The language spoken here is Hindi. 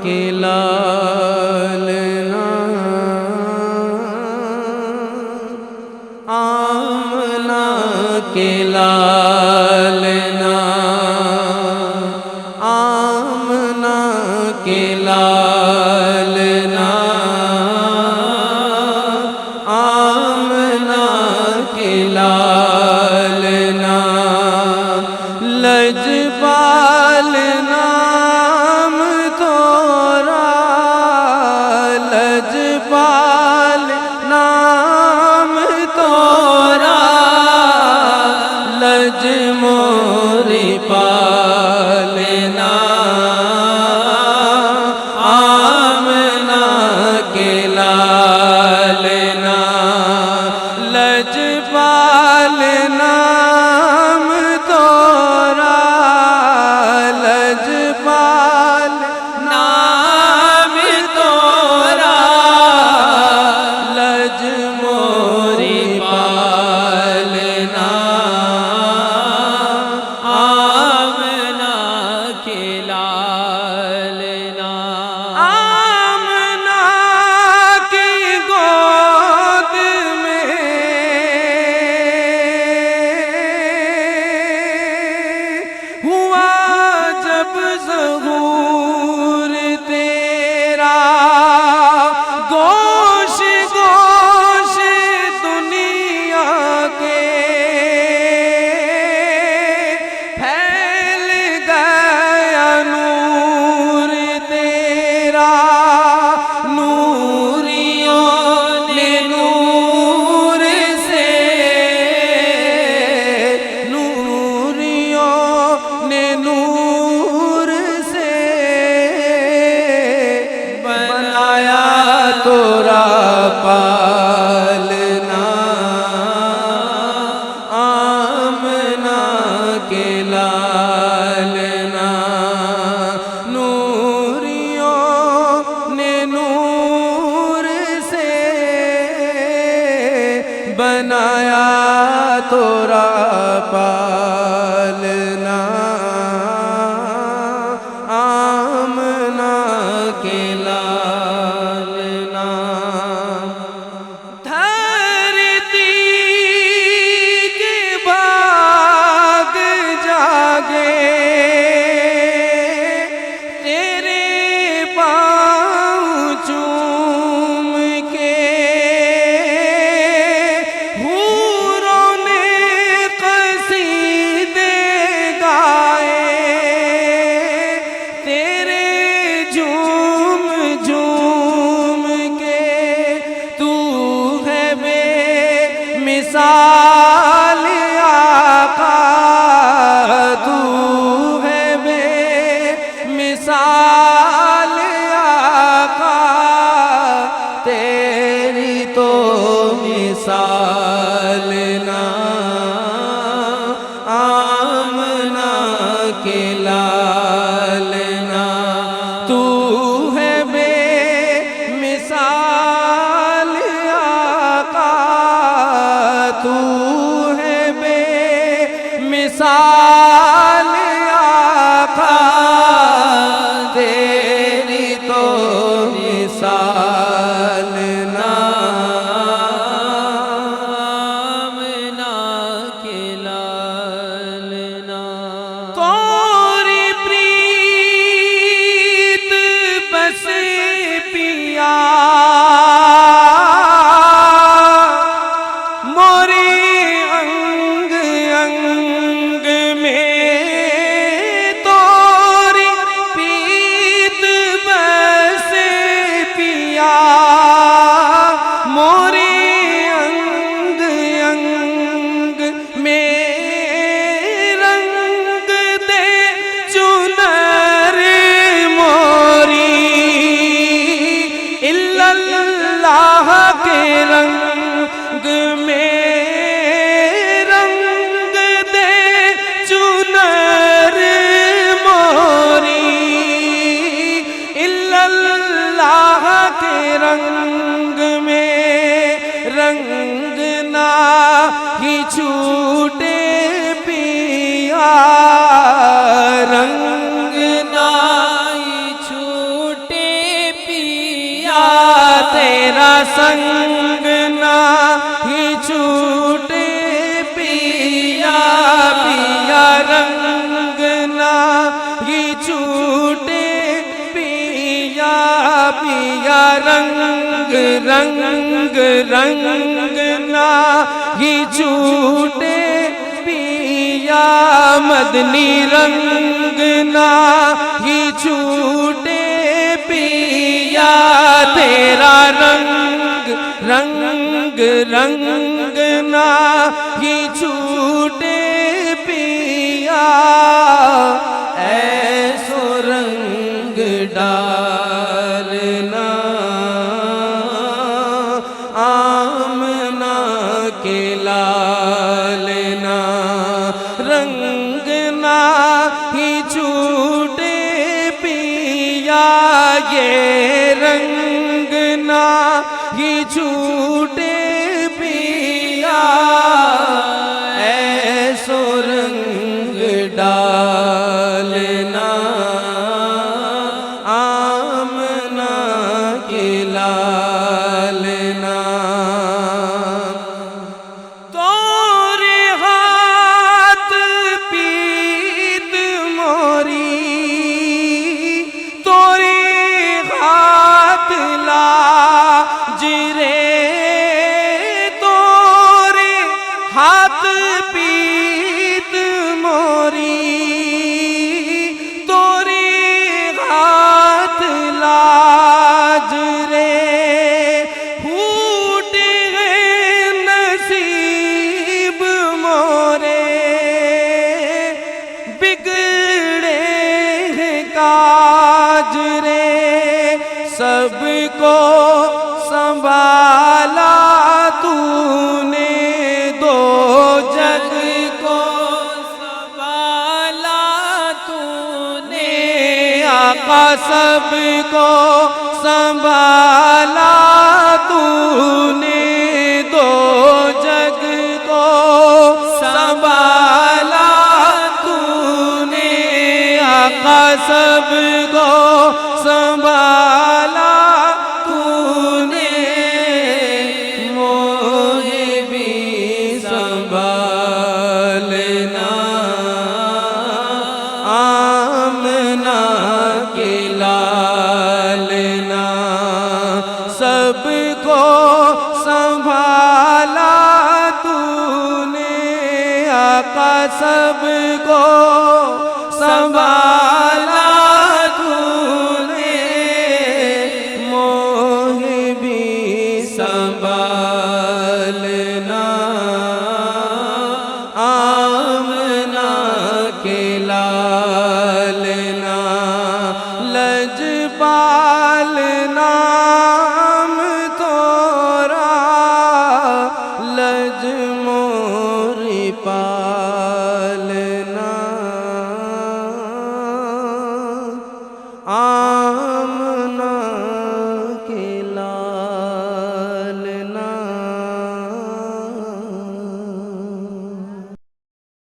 के लालना आमना के लालना आमना के लालना आमना के लालना लजपाल नाम तोरा लजपाल नाम तोरा लज मोरी पालना आमना के लालना लजपाल नाम तोरा लजपाल नाम तोरा लज मोरी पालना आमना के लालना आमना की गोद में हुआ जब ज़हूर तेरा गोश गोश दुनिया के फैल गया नूर तेरा नूरियों ने नूर से नूरियों ने नूर से बनाया तोरा पालना आमना के लालना नूरियों ने नूर से बनाया तोरा पालना आमना के लालना धरती के भाग जागे तेरे पाँव चूम के हूरों ने कसीदे गाए तेरे झूम झूम के तू है बेमिसाल आका तू है बेमिसाल आका तेरी तो मिसाल ना आमना के लालना तू है बेमिसाल आका तू है बेमिसाल आका तेरी तो मिसाल ना आमना के लालना तोरी प्रीत बस पिया मोरी अंग अंग में तोरी प्रीत बस पिया मोरी अंग अंग में रंग दे चुनर मोरी इल्लल्लाह के रंग में रंग दे चुनर मोरी इल्लल्लाह के रंग में रंग ना ही छूटे पिया रंग ना ही छूटे संग ना ही छूटे पिया पिया रंग ना ही छूटे पिया पिया रंग रंग रंग ना ही छूटे पिया मदनी रंग ना ही छूटे पिया तेरा रंग रंग रंग ना ही छूटे पिया ऐसो रंग डालना आमना के लालना रंग ना ही छूटे पिया ये रंग ना ही छूटे पिया ऐसो रंग डालना आमना के लालना तोरे हाथ पीत मोरी तोरे हाथ लाज रे तोरे हाथ पीत मोरी तोरे हाथ लाज रे फूट गए नसीब मोरे बिगड़े हैं काज रे सबको संभाला तूने दो जग को संभाला तूने आका सबको संभाला तूने दो जग को संभाला तूने आका सबको संभाला तूने मोहे भी संभालना आमना के लालना सबको संभाला तूने आका सबको संभाला तूने मोहे भी संभालना आमना के लालना लजपाल नाम तोरा लज मोरी पालना